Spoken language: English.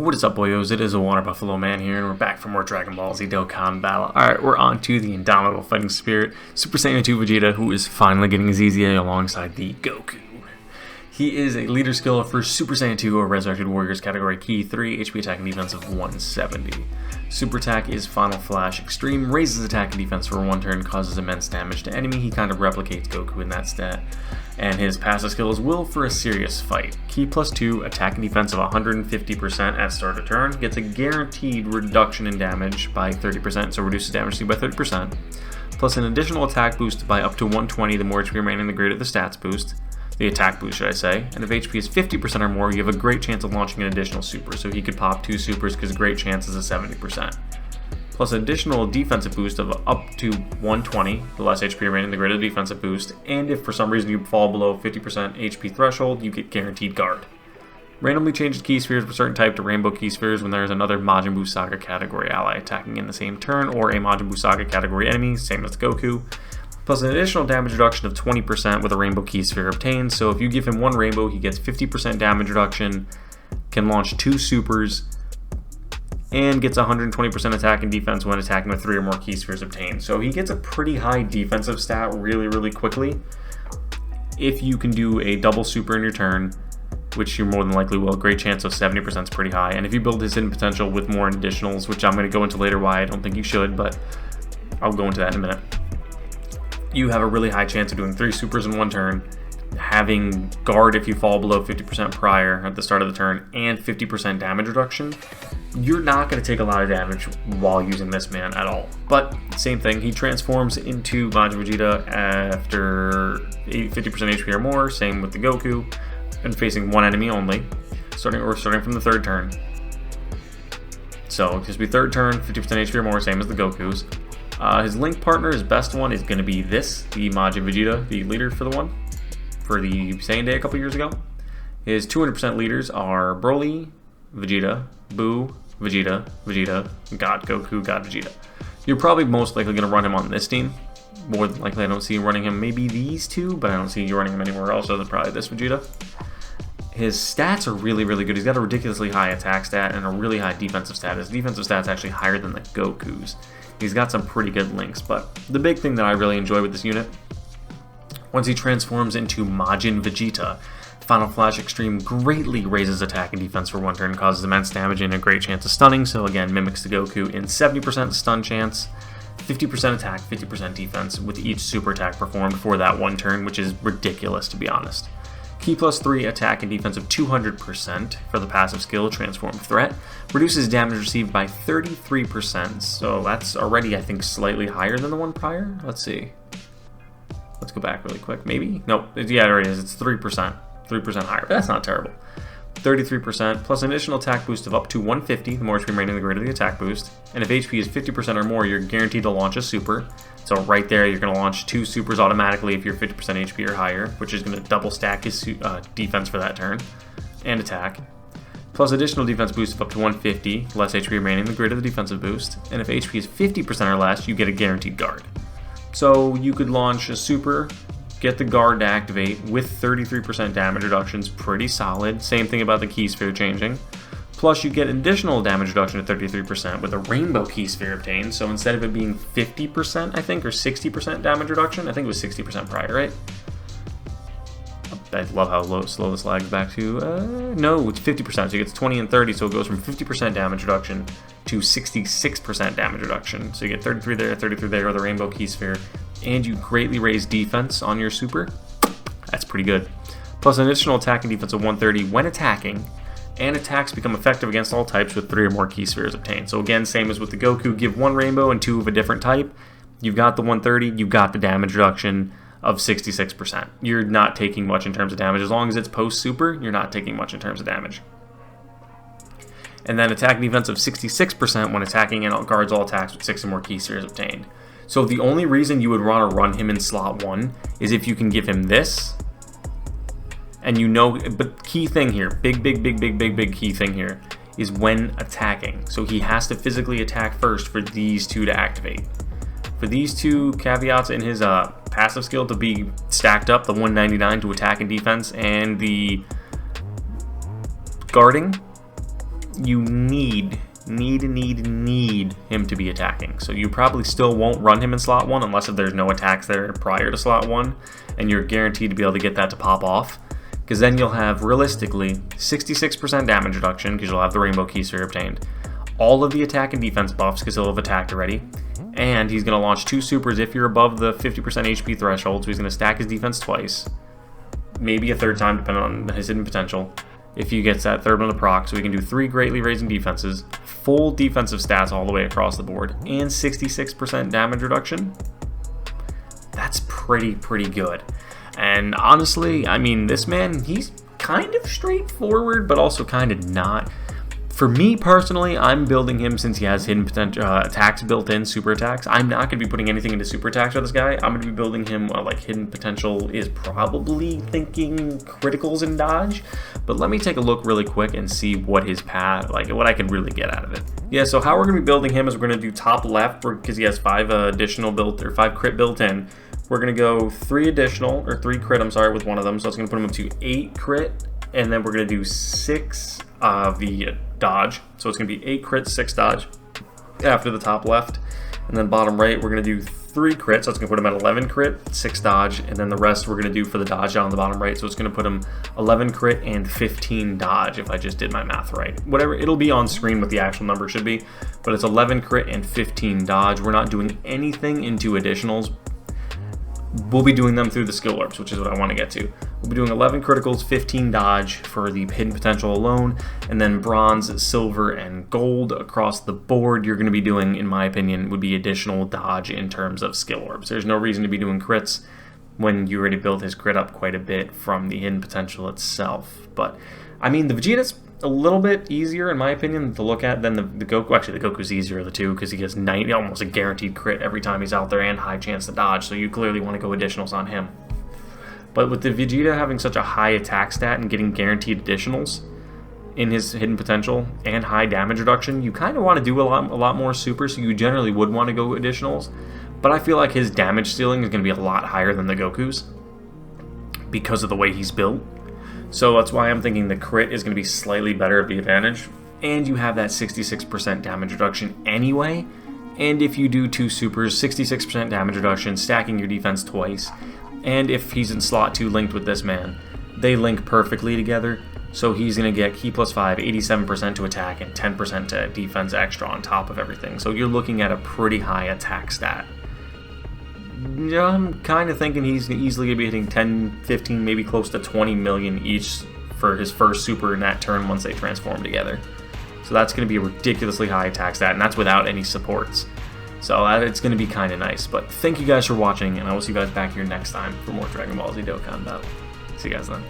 What is up, boyos? It is a Water Buffalo Man here, and we're back for more Dragon Ball Z Dokkan battle. Alright, we're on to the Indomitable Fighting Spirit, Super Saiyan 2 Vegeta, who is finally getting his EZA alongside the Goku. He is a leader skill for Super Saiyan 2 or Resurrected Warriors category Key 3, HP attack and defense of 170. Super attack is Final Flash Extreme, raises attack and defense for one turn, causes immense damage to enemy. He kind of replicates Goku in that stat. And his passive skill is Will for a Serious Fight. Key +2, attack and defense of 150% at start of turn, gets a guaranteed reduction in damage by 30%, so reduces damage to by 30%, plus an additional attack boost by up to 120, the more HP remaining, the greater the stats boost. The attack boost, should I say. And if HP is 50% or more, you have a great chance of launching an additional super, so he could pop 2 supers because great chance is a 70%. Plus an additional defensive boost of up to 120, the less HP remaining, the greater the defensive boost, and if for some reason you fall below 50% HP threshold, you get guaranteed guard. Randomly changes key spheres of a certain type to rainbow key spheres when there is another Majin Buu Saga category ally attacking in the same turn, or a Majin Buu Saga category enemy, same as Goku. Plus an additional damage reduction of 20% with a rainbow key sphere obtained, so if you give him one rainbow, he gets 50% damage reduction, can launch 2 supers, and gets 120% attack and defense when attacking with 3 or more key spheres obtained. So he gets a pretty high defensive stat really quickly. If you can do a double super in your turn, which you more than likely will, great chance of 70% is pretty high. And if you build his hidden potential with more additionals, which I'm going to go into later why I don't think you should, but I'll go into that in a minute. You have a really high chance of doing 3 supers in one turn, having guard if you fall below 50% prior at the start of the turn, and 50% damage reduction. You're not going to take a lot of damage while using this man at all. But same thing, he transforms into Majin Vegeta after 50% HP or more, same with the Goku, and facing one enemy only, starting from the 3rd turn. So just be 3rd turn, 50% HP or more, same as the Goku's. His link partner, his best one, is going to be this, the Majin Vegeta, the leader for the Saiyan Day a couple years ago. His 200% leaders are Broly, Vegeta, Buu, Vegeta, God Goku, God Vegeta. You're probably most likely going to run him on this team. More than likely I don't see you running him, maybe these two, but I don't see you running him anywhere else other than probably this Vegeta. His stats are really good. He's got a ridiculously high attack stat and a really high defensive stat. His defensive stat's actually higher than the Goku's. He's got some pretty good links, but the big thing that I really enjoy with this unit, once he transforms into Majin Vegeta, Final Flash Extreme greatly raises attack and defense for one turn, causes immense damage and a great chance of stunning, so again mimics the Goku in 70% stun chance, 50% attack, 50% defense with each super attack performed for that one turn, which is ridiculous to be honest. Key +3, attack and defense of 200% for the passive skill, Transform Threat. Reduces damage received by 33%, so that's already, I think, slightly higher than the one prior. Let's see. Let's go back really quick, maybe? Nope, yeah, there it is, it's 3%. 3% higher, but that's not terrible. 33%, plus an additional attack boost of up to 150, the more HP remaining, the greater the attack boost. And if HP is 50% or more, you're guaranteed to launch a super. So right there, you're going to launch 2 supers automatically if you're 50% HP or higher, which is going to double stack his defense for that turn, and attack. Plus additional defense boost of up to 150, less HP remaining, the greater the defensive boost. And if HP is 50% or less, you get a guaranteed guard. So you could launch a super, get the guard to activate with 33% damage reductions, pretty solid. Same thing about the key sphere changing. Plus you get additional damage reduction at 33% with a rainbow key sphere obtained. So instead of it being 50%, I think, or 60% damage reduction, I think it was 60% prior, right? I love how slow this lags back to, no, it's 50%, so it gets 20 and 30, so it goes from 50% damage reduction to 66% damage reduction. So you get 33 there, 33 there, with a rainbow key sphere, and you greatly raise defense on your super. That's pretty good. Plus an additional attack and defense of 130 when attacking, and attacks become effective against all types with 3 or more key spheres obtained. So again, same as with the Goku, give 1 rainbow and 2 of a different type. You've got the 130, you've got the damage reduction of 66%. You're not taking much in terms of damage. As long as it's post-super, you're not taking much in terms of damage. And then attack and defense of 66% when attacking and guards all attacks with 6 or more key spheres obtained. So the only reason you would want to run him in slot 1 is if you can give him this, and you know, but key thing here, big key thing here, is when attacking. So he has to physically attack first for these 2 to activate. For these 2 caveats in his passive skill to be stacked up, the 199 to attack and defense and the guarding, you need him to be attacking. So you probably still won't run him in slot 1 unless if there's no attacks there prior to slot 1, and you're guaranteed to be able to get that to pop off. Because then you'll have, realistically, 66% damage reduction, because you'll have the Rainbow Key Sphere obtained. All of the attack and defense buffs, because he'll have attacked already. And he's going to launch 2 supers if you're above the 50% HP threshold, so he's going to stack his defense twice. Maybe a third time, depending on his hidden potential. If he gets that third one to proc, so he can do 3 greatly raising defenses, full defensive stats all the way across the board, and 66% damage reduction. That's pretty good. And honestly, I mean, this man, he's kind of straightforward, but also kind of not. For me personally, I'm building him since he has hidden potential attacks built in, super attacks. I'm not going to be putting anything into super attacks for this guy. I'm going to be building him like hidden potential is probably thinking criticals and dodge. But let me take a look really quick and see what his path, like what I can really get out of it. Yeah, so how we're going to be building him is we're going to do top left because he has 5 additional built or 5 crit built in. We're going to go 3 additional or 3 crit, I'm sorry, with one of them. So it's going to put him up to 8 crit, and then we're going to do 6 the dodge. So it's going to be 8 crit, 6 dodge after the top left. And then bottom right, we're going to do 3 crit. So it's going to put him at 11 crit, 6 dodge. And then the rest we're going to do for the dodge down on the bottom right. So it's going to put him 11 crit and 15 dodge if I just did my math right. Whatever, it'll be on screen what the actual number should be. But it's 11 crit and 15 dodge. We're not doing anything into additionals. We'll be doing them through the skill orbs, which is what I want to get to. We'll be doing 11 criticals, 15 dodge for the hidden potential alone, and then bronze, silver, and gold across the board. You're going to be doing, in my opinion, would be additional dodge in terms of skill orbs. There's no reason to be doing crits when you already built his crit up quite a bit from the hidden potential itself. But, I mean, the Vegeta's a little bit easier, in my opinion, to look at than the Goku. Actually, the Goku's easier of the two because he gets 90, almost a guaranteed crit every time he's out there and high chance to dodge, so you clearly want to go additionals on him. But with the Vegeta having such a high attack stat and getting guaranteed additionals in his hidden potential and high damage reduction, you kind of want to do a lot more super, so you generally would want to go additionals. But I feel like his damage ceiling is going to be a lot higher than the Goku's because of the way he's built. So that's why I'm thinking the crit is going to be slightly better of the advantage. And you have that 66% damage reduction anyway. And if you do 2 supers, 66% damage reduction, stacking your defense twice. And if he's in slot 2 linked with this man, they link perfectly together. So he's going to get Key plus 5, 87% to attack, and 10% to defense extra on top of everything. So you're looking at a pretty high attack stat. I'm kind of thinking he's easily going to be hitting 10, 15, maybe close to 20 million each for his first super in that turn once they transform together. So that's going to be a ridiculously high attack stat, and that's without any supports. So it's going to be kind of nice. But thank you guys for watching, and I will see you guys back here next time for more Dragon Ball Z Dokkan battle. See you guys then.